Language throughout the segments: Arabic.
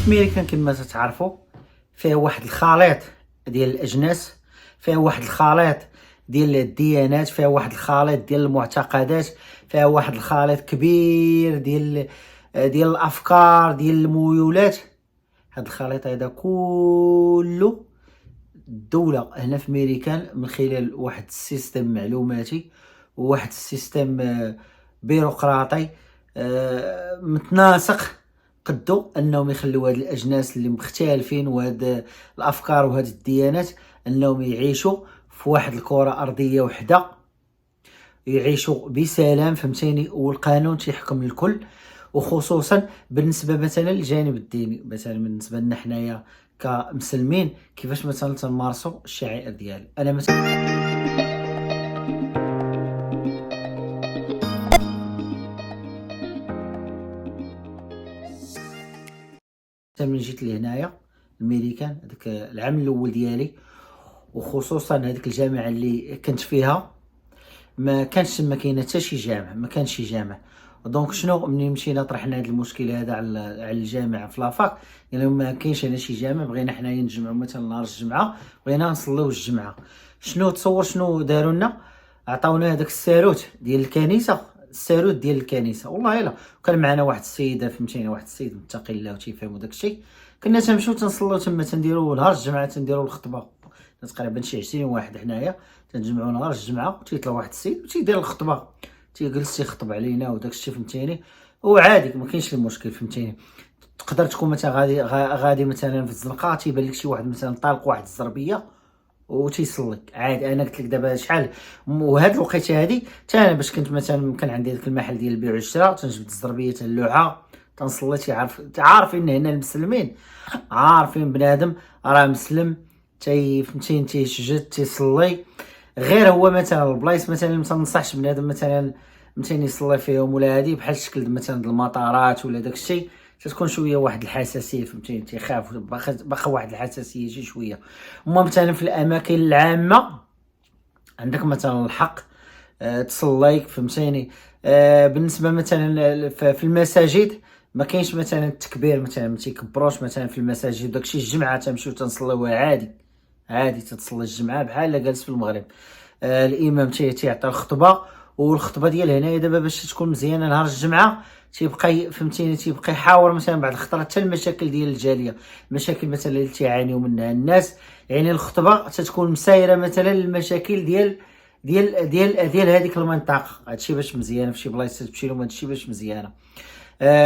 في ميريكان كما تتعرفوا فيها واحد الخليط ديال الاجناس، فيها واحد الخليط ديال الديانات، فيها واحد الخليط ديال المعتقدات، فيها واحد الخليط كبير ديال الافكار ديال الميولات. هاد الخليط هذا كله الدوله هنا في ميريكان من خلال واحد السيستم معلوماتي وواحد السيستم بيروقراطي متناسق قدو انهم يخليو هاد الاجناس اللي مختلفين وهاد الافكار وهاد الديانات انهم يعيشوا في واحد الكره ارضيه وحده، يعيشوا بسلام، فهمتيني، والقانون تيحكم الكل. وخصوصا بالنسبه مثلا للجانب الديني، مثلا بالنسبه لنا حنايا كمسلمين كيفاش مثلا تنمارسوا الشعائر ديالي. انا مثلا من جيت لهنايا الميريكان هذاك العام الاول ديالي، وخصوصا هذيك الجامعه اللي كنت فيها ما كانش ما كاينه حتى شي جامع، ما كانش شي جامع. دونك شنو ملي مشينا طرحنا هذا المشكل هذا على الجامعه في لافاك، يعني ما كاينش هنا شي جامع، بغينا حنايا نتجمعوا مثلا نهار الجمعه، بغينا نصليو الجمعه. شنو تصور شنو داروا لنا؟ عطاونا هذاك الساروت ديال الكنيسه، الساروت ديال الكنيسه والله الا. وكان معنا واحد السيده، فهمتيني، واحد السيد متقي الله وتيفهم داك الشيء. كنا تنمشيو تنصليو تما، تنديروا نهار الجمعه تنديروا الخطبه، تقريبا شي 20 واحد حنايا تنجمعوا نهار الجمعه، وتيطلع واحد السيد وتيدير الخطبه، تيجلس تيخطب علينا وداك الشيء، فهمتيني. وعادي ما كاينش المشكل، فهمتيني. تقدر تكون مثلا غادي مثلا في الزنقه، تيبان لك شي واحد مثلا طالق واحد الزربيه وتيصلي عادي. انا قلت لك دابا شحال وهاد الوقيته هادي حتى انا باش كنت مثلا كان عندي داك المحل ديال البيع والشراء، تنجبد الزربيه اللوحه تنصلي. تعرف ان هنا المسلمين عارفين بنادم راه مسلم فهمتيني تيسجد تيصلي. غير هو مثلا البلايص مثلا اللي ما تنصحش بنادم مثلا فهمتيني يصلي فيهم ولا هادي، بحال الشكل مثلا المطارات ولا داك الشيء، تتكون شويه واحد الحساسيه، فهمتيني، تيخاف باقا واحد الحساسيه شي شويه. اما مثلا في الاماكن العامه عندك مثلا الحق تصلي، فهمتيني. بالنسبه مثلا في المساجد ما كاينش مثلا التكبير، مثلا ما تيكبروش مثلا في المساجد داكشي. الجمعه تمشيو تنصليوها عادي، عادي تتصلي الجمعه بحال جالس في المغرب. الامام تيعطي الخطبه، والخطبه ديال هنايا دابا باش تكون مزيانه نهار الجمعه تيبقى فهمتيني تيبقى يحاور مثلا بعض الخطرات حتى المشاكل ديال الجاليه، المشاكل مثلا اللي تيعانيو منها الناس. يعني الخطبه تتكون مسايره مثلا المشاكل ديال هذيك المنطقه. هادشي باش مزيانه، في شي بلايص تمشي لهم هادشي باش مزيانه.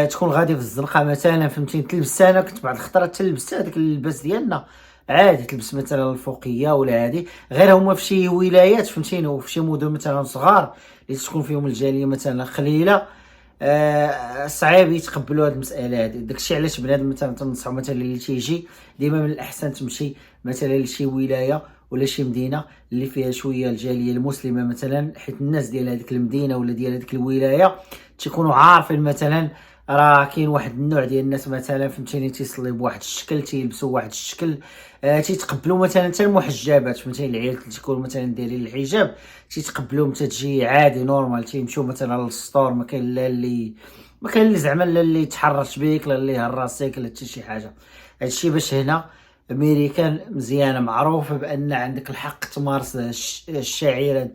تكون غادي في الزنقه مثلا، فهمتيني، تلبس. انا كنت بعض الخطرات تلبس هذاك اللباس ديالنا عادي، تلبس مثلا الفوقيه ولا هادي. غير هما في شي ولايات، فهمتيني، وفي شي مدن مثلا صغار اللي تكون فيهم الجاليه مثلا قليله، صعيب يتقبلوا هذه المساله هذه. داكشي علاش بنادم مثلا تنصحو مثلا اللي تيجي ديما من الاحسن تمشي مثلا لشي ولايه ولا شي مدينه اللي فيها شويه الجاليه المسلمه مثلا، حيت الناس ديال هذيك المدينه ولا ديال هذيك الولايه تيكونوا عارفين مثلا راه كاين واحد النوع ديال الناس مثلا، فهمتيني، تيصلي بواحد الشكل، تيلبسوا واحد الشكل. تيتقبلوا مثلا حتى المحجبات، فهمتيني، العيال اللي تيكونوا مثلا دايرين الحجاب تيتقبلوهم، تتجي عادي نورمال. تيمشيو مثلا للسطور، ما كاين لا اللي زعما لا اللي يتحرش بيك لا اللي هراسيك لا حتى شي حاجه. هادشي باش هنا امريكان مزيانه، معروفه بان عندك الحق تمارس الشعائر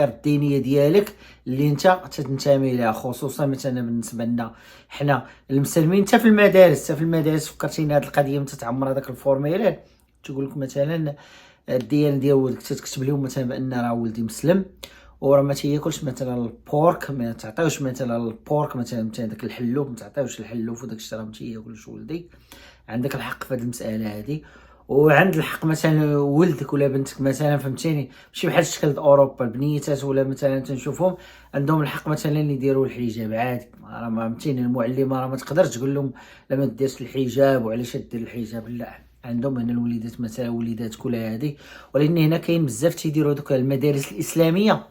الدينيه ديالك اللي انت تنتمي لها. خصوصا مثلا بالنسبه لنا حنا المسلمين، حتى في المدارس فكرتيني هذه القضيه متى تعمر هذاك الفورميلات تقول لك مثلا الديانه ديال ولدك، تكتب لهم مثلا بان راه ولدي مسلم، وراه ما تياكلش مثلا البورك، ما تعطيوش مثلا البورك مثلا داك الحلوف، ما تعطيوش الحلوف وداك الشيء راه ما تياكلش ولدي. عندك الحق في هذه المساله هذه. وعند الحق مثلا ولدك ولا بنتك مثلا، فهمتيني، ماشي بحال شكل اوروبا البنيتات ولا مثلا تنشوفهم عندهم الحق مثلا يديروا الحجاب عادي. راه ما فهمتيني المعلمه راه ما تقدرش تقول لهم لا ما ديرش الحجاب وعلاش دير الحجاب، لا. عندهم هنا الوليدات مثلا وليدات كل هذه. ولكن هنا كاين بزاف تيديروا دوك المدارس الاسلاميه.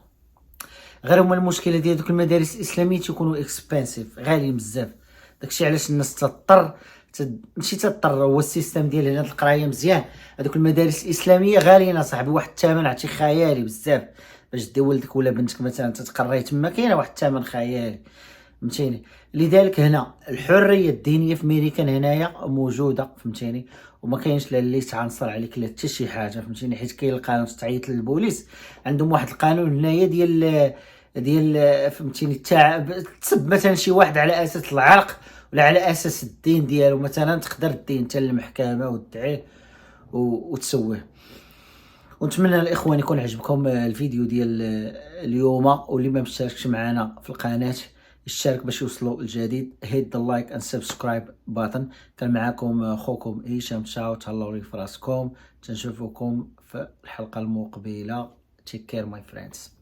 غير هما المشكله ديال دوك المدارس الاسلاميه تيكونوا اكسبانسيف، غاليين بزاف. داكشي علاش الناس تضطر ماشي تضطر، هو السيستم ديال هنا القرايه مزيان. هذوك المدارس الاسلاميه غاليين اصاحبي، واحد الثمن عرفتي خيالي بزاف باش دي ولدك ولا بنتك مثلا تتقراي تما، كاينه واحد الثمن خيالي. فهمتيني. لذلك هنا الحريه الدينيه في ميريكان هنايا موجوده، فهمتيني، وما كاينش لا اللي يتعنصر عليك لا حتى شي حاجه، فهمتيني، حيت كاين القانون. تعيط للبوليس عندهم واحد القانون هنايا ديال فهمتيني، تاع تسب مثلا شي واحد على اساس العرق ولا على اساس الدين ديالو مثلا، تقدر دين حتى للمحكمه وتدعيه وتسويه. ونتمنى الاخوان يكون عجبكم الفيديو ديال اليوم، واللي ما مشتركش معنا في القناه اشترك باش يوصلوا الجديد. هيد لايك اند سبسكرايب باتن. كان معكم خوكم هشام. تشاو، تهلاو لي فراسكم، تنشوفكم في الحلقه المقبله. تيك كير ماي فريندز.